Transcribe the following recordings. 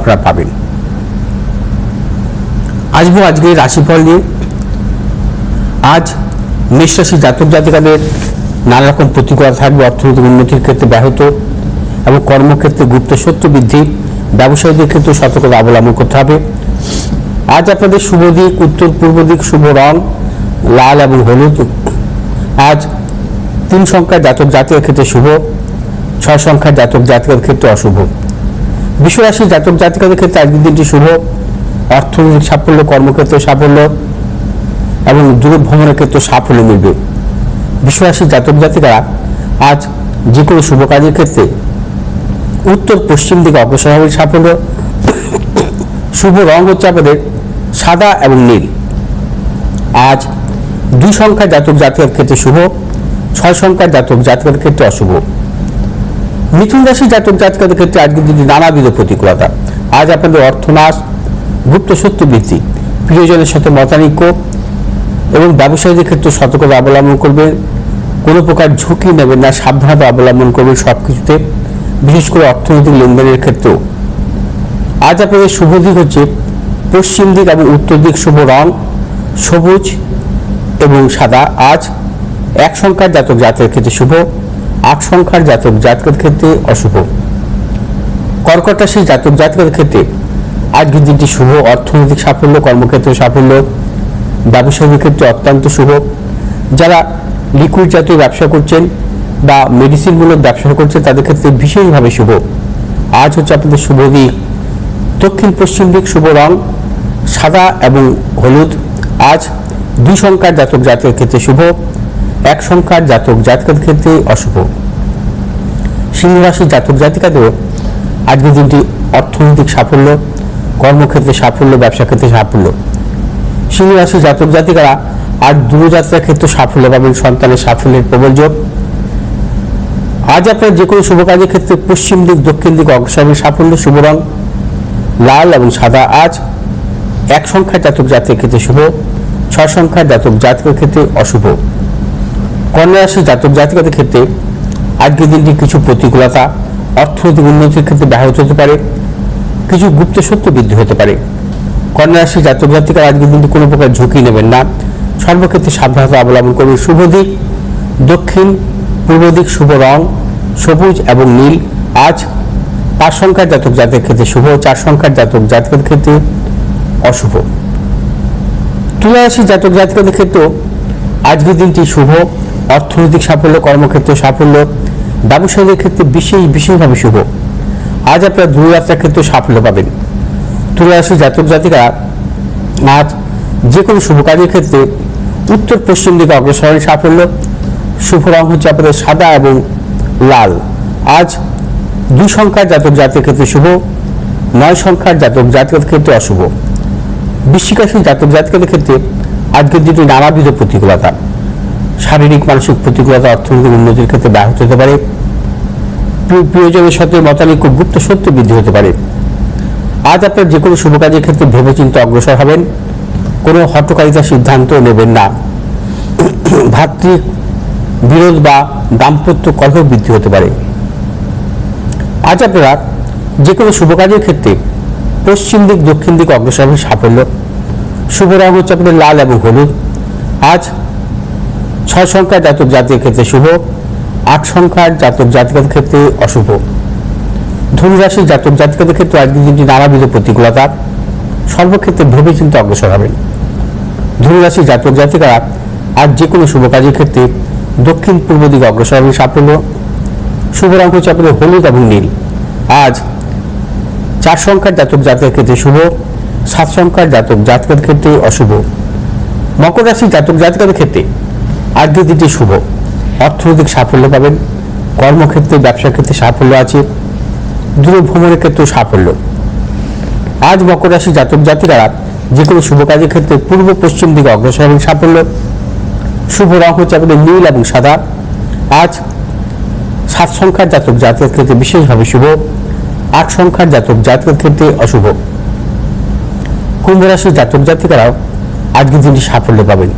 আপনারা পাবেন। আজকে রাশিফল নিয়ে। আজ মেষ রাশি জাতক জাতিকাদের নানা রকম প্রতিকূলতা থাকবে। অর্থনৈতিক উন্নতির ক্ষেত্রে ব্যাহত এবং কর্মক্ষেত্রে গুপ্ত শত্রু বৃদ্ধি, ব্যবসায়ীদের ক্ষেত্রে সতর্কতা অবলম্বন করতে হবে। আজ আপনাদের শুভ দিক উত্তর পূর্ব দিক, শুভ রং লাল এবং হলুদ। আজ 3 সংখ্যার জাতক জাতিকার ক্ষেত্রে শুভ, 6 সংখ্যার জাতক জাতিকার ক্ষেত্রে অশুভ। বিশ্বরাশির জাতক জাতিকাদের ক্ষেত্রে আজকের দিনটি শুভ। অর্থনৈতিক সাফল্য, কর্মক্ষেত্রে সাফল্য এবং দূর ভ্রমণের ক্ষেত্রে সাফল্য মিলবে। বিশ্বরাশির জাতক জাতিকারা আজ যে কোনো শুভ কাজের ক্ষেত্রে উত্তর পশ্চিম দিকে অগ্রসর হবে সাফল্য। শুভ রং হচ্ছে আপনাদের সাদা এবং নীল। আজ 2 সংখ্যার জাতক জাতিকার ক্ষেত্রে শুভ, 6 সংখ্যার জাতক জাতিকার ক্ষেত্রে অশুভ। মিথুন রাশির জাতক জাতিকাদের ক্ষেত্রে আজকের দিনটি নানাবিধ প্রতিকূলতা। আজ আপনাদের অর্থনাশ, গুপ্ত শত্রু বৃদ্ধি, প্রিয়জনের সাথে মতানৈক্য এবং ব্যবসায়ীদের ক্ষেত্রে সতর্কতা অবলম্বন করবেন। কোনো প্রকার ঝুঁকি নেবেন না, সাবধানতা অবলম্বন করবেন সব কিছুতে, বিশেষ করে অর্থনৈতিক লেনদেনের ক্ষেত্রেও। আজ আপনাদের শুভ দিক হচ্ছে পশ্চিম দিক এবং উত্তর দিক। শুভ রং সবুজ এবং সাদা। আজ 1 সংখ্যার জাতক জাতকের ক্ষেত্রে শুভ, 8 সংখ্যার জাতক জাতকের ক্ষেত্রে অশুভ। কর্কট রাশির জাতক জাতকের ক্ষেত্রে আজকের দিনটি শুভ। অর্থনৈতিক সাফল্য, কর্মক্ষেত্রে সাফল্য, ব্যবসায়ীদের ক্ষেত্রে অত্যন্ত শুভ। যারা লিকুইড জাতীয় ব্যবসা করছেন বা মেডিসিনমূলক ব্যবসা করছেন তাদের ক্ষেত্রে বিশেষভাবে শুভ। আজ হচ্ছে আপনাদের শুভ দিক দক্ষিণ পশ্চিম দিক, শুভ রং সাদা এবং হলুদ। আজ 2 সংখ্যার জাতক জাতকের ক্ষেত্রে শুভ, 1 সংখ্যার জাতক জাতকের ক্ষেত্রে অশুভ। সিংহ রাশির জাতক জাতিকাদেরও আজকের দিনটি অর্থনৈতিক সাফল্য, কর্মক্ষেত্রে সাফল্য, ব্যবসা ক্ষেত্রে সাফল্য। সিংহ রাশির জাতক জাতিকারা আজ দূরযাত্রার ক্ষেত্রে সাফল্য পাবেন, সন্তানের সাফল্যের প্রবল যোগ। আজ আপনার যে কোনো শুভ কাজের ক্ষেত্রে পশ্চিম দিক দক্ষিণ দিক অগ্রসরের সাফল্য। শুভ রং লাল এবং সাদা। আজ 1 সংখ্যার জাতক জাতকের ক্ষেত্রে শুভ, 6 সংখ্যার জাতক জাতকের ক্ষেত্রে অশুভ। কন্যা রাশির জাতক জাতিকাদের ক্ষেত্রে আজকের দিনটি কিছু প্রতিকূলতা, অর্থনৈতিক উন্নতির ক্ষেত্রে ব্যাহত হতে পারে, কিছু গুপ্ত শত্রু বৃদ্ধি হতে পারে। কন্যা রাশির জাতক জাতিকারা আজকের দিনটি কোনো প্রকার ঝুঁকি নেবেন না, সর্বক্ষেত্রে সাবধানতা অবলম্বন করবেন। শুভ দিক দক্ষিণ পূর্ব দিক, শুভ রং সবুজ এবং নীল। আজ 5 সংখ্যার জাতক জাতকের ক্ষেত্রে শুভ, 4 সংখ্যার জাতক জাতকের ক্ষেত্রে অশুভ। তুলা রাশির জাতক জাতিকাদের ক্ষেত্রেও আজকের দিনটি শুভ। অর্থনৈতিক সাফল্য, কর্মক্ষেত্রে সাফল্য, ব্যবসায়ীদের ক্ষেত্রে বিশেষভাবে শুভ। আজ আপনারা দূরযাত্রার ক্ষেত্রে সাফল্য পাবেন। তুলা রাশির জাতক জাতিকারা আজ যে কোনো শুভ কাজের ক্ষেত্রে উত্তর পশ্চিম দিকে অগ্রসরের সাফল্য। শুভ রং হচ্ছে আপনাদের সাদা এবং লাল। আজ 2 সংখ্যার জাতক জাতকের ক্ষেত্রে শুভ, 9 সংখ্যার জাতক জাতকের ক্ষেত্রে অশুভ। বৃশ্চিক রাশির জাতক জাতিকাদের ক্ষেত্রে আজকের দিনটি নানাবিধ প্রতিকূলতা, শারীরিক মানসিক প্রতিকূলতা, অর্থনৈতিক উন্নতির ক্ষেত্রে ব্যাহত হতে পারে, প্রিয়জনের সাথে মতানৈক্য, গুপ্ত শত্রু বৃদ্ধি হতে পারে। আজ আপনার যে কোনো শুভ কাজের ক্ষেত্রে ভেবেচিন্তে অগ্রসর হবেন, কোনো হঠকারিতার সিদ্ধান্ত নেবেন না। ভাতৃ বিরোধ বা দাম্পত্য কলহ বৃদ্ধি হতে পারে। আজ আপনারা যে কোনো শুভ কাজের ক্ষেত্রে পশ্চিম দিক দক্ষিণ দিক অগ্রসর হবে সাফল্য। শুভ রং হচ্ছে আপনাদের লাল এবং হলুদ। আজ 6 সংখ্যার জাতক জাতকের ক্ষেত্রে শুভ, 8 সংখ্যার জাতক জাতিকাদের ক্ষেত্রে অশুভ। ধনু রাশির জাতক জাতিকাদের ক্ষেত্রে আজকের দিনটি নানাবিধ প্রতিকূলতা, সর্বক্ষেত্রে ভেবেচিন্তে অগ্রসর হবেন। ধনু রাশির জাতক জাতিকারা আজ যে কোনো শুভ কাজের ক্ষেত্রে দক্ষিণ পূর্ব দিকে অগ্রসর হবে সাফল্য। শুভ রং হচ্ছে আপনাদের হলুদ এবং নীল। আজ 4 সংখ্যার জাতক জাতকের ক্ষেত্রে শুভ, 7 সংখ্যার জাতক জাতকের ক্ষেত্রে অশুভ। মকর রাশির জাতক জাতিকাদের ক্ষেত্রে আজকের দিনটি শুভ। অর্থনৈতিক সাফল্য পাবেন, কর্মক্ষেত্রে ব্যবসা ক্ষেত্রে সাফল্য আছে, দূর ভ্রমণের ক্ষেত্রে সাফল্য। আজ মকর রাশির জাতক জাতিকারা যে কোনো শুভ কাজের ক্ষেত্রে পূর্ব পশ্চিম দিকে অগ্রসর হবেন সাফল্য। শুভ রং হচ্ছে আপনাদের নীল এবং সাদা। আজ 7 সংখ্যার জাতক জাতকের ক্ষেত্রে বিশেষভাবে শুভ, 8 সংখ্যার জাতক জাতকের ক্ষেত্রে অশুভ। কুম্ভ রাশির জাতক জাতিকারাও আজকের দিনটি সাফল্য পাবেন,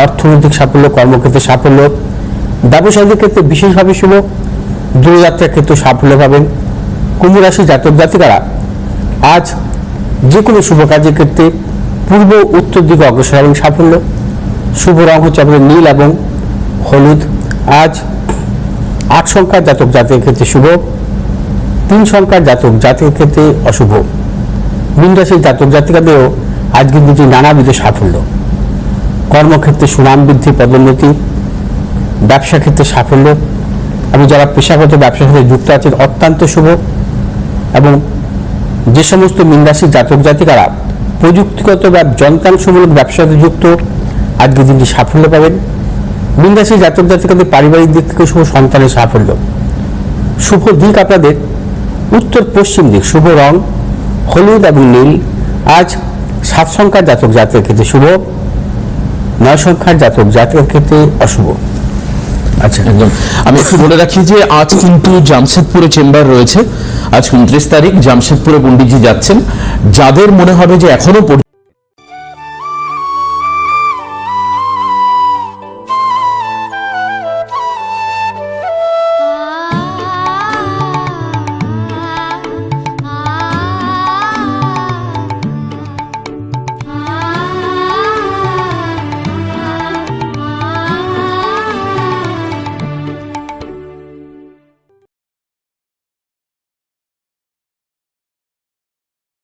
অর্থনৈতিক সাফল্য, কর্মক্ষেত্রে সাফল্য, ব্যবসায়ীদের ক্ষেত্রে বিশেষভাবে শুভ, দূরযাত্রার ক্ষেত্রে সাফল্য পাবেন। কুম্ভ রাশির জাতক জাতিকারা আজ যে কোনো শুভ কাজের ক্ষেত্রে পূর্ব উত্তর দিকে অগ্রসর এবং সাফল্য। শুভ রং হচ্ছে আমাদের নীল এবং হলুদ। আজ 8 সংখ্যার জাতক জাতকের ক্ষেত্রে শুভ, 3 সংখ্যার জাতক জাতকের ক্ষেত্রে অশুভ। মীন রাশির জাতক জাতিকাদেরও আজকের দিনটি নানাবিধ সাফল্য। কর্মক্ষেত্রে সুনাম বৃদ্ধি, পদোন্নতি, ব্যবসা ক্ষেত্রে সাফল্য এবং যারা পেশাগত ব্যবসার সাথে যুক্ত আছেন অত্যন্ত শুভ। এবং যে সমস্ত মীন রাশির জাতক জাতিকারা প্রযুক্তিগত বা যন্ত্রাংশমূলক ব্যবসার সাথে যুক্ত আজকের দিনটি সাফল্য পাবেন। মীন রাশির জাতক জাতিকাদের পারিবারিক দিক থেকে শুভ, সন্তানের সাফল্য। শুভ দিক আপনাদের উত্তর পশ্চিম দিক, শুভ রং হলুদ এবং নীল। আজ 7 সংখ্যার জাতক জাতকের ক্ষেত্রে শুভ, 9 সংখ্যার জাতক জাতকের ক্ষেত্রে অশুভ। আচ্ছা, একদম। আমি একটু বলে রাখি যে আজ কিন্তু জামশেদপুরে চেম্বার রয়েছে। আজ 29 তারিখ জামশেদপুরে পণ্ডিতজি যাচ্ছেন। যাদের মনে হবে যে এখনো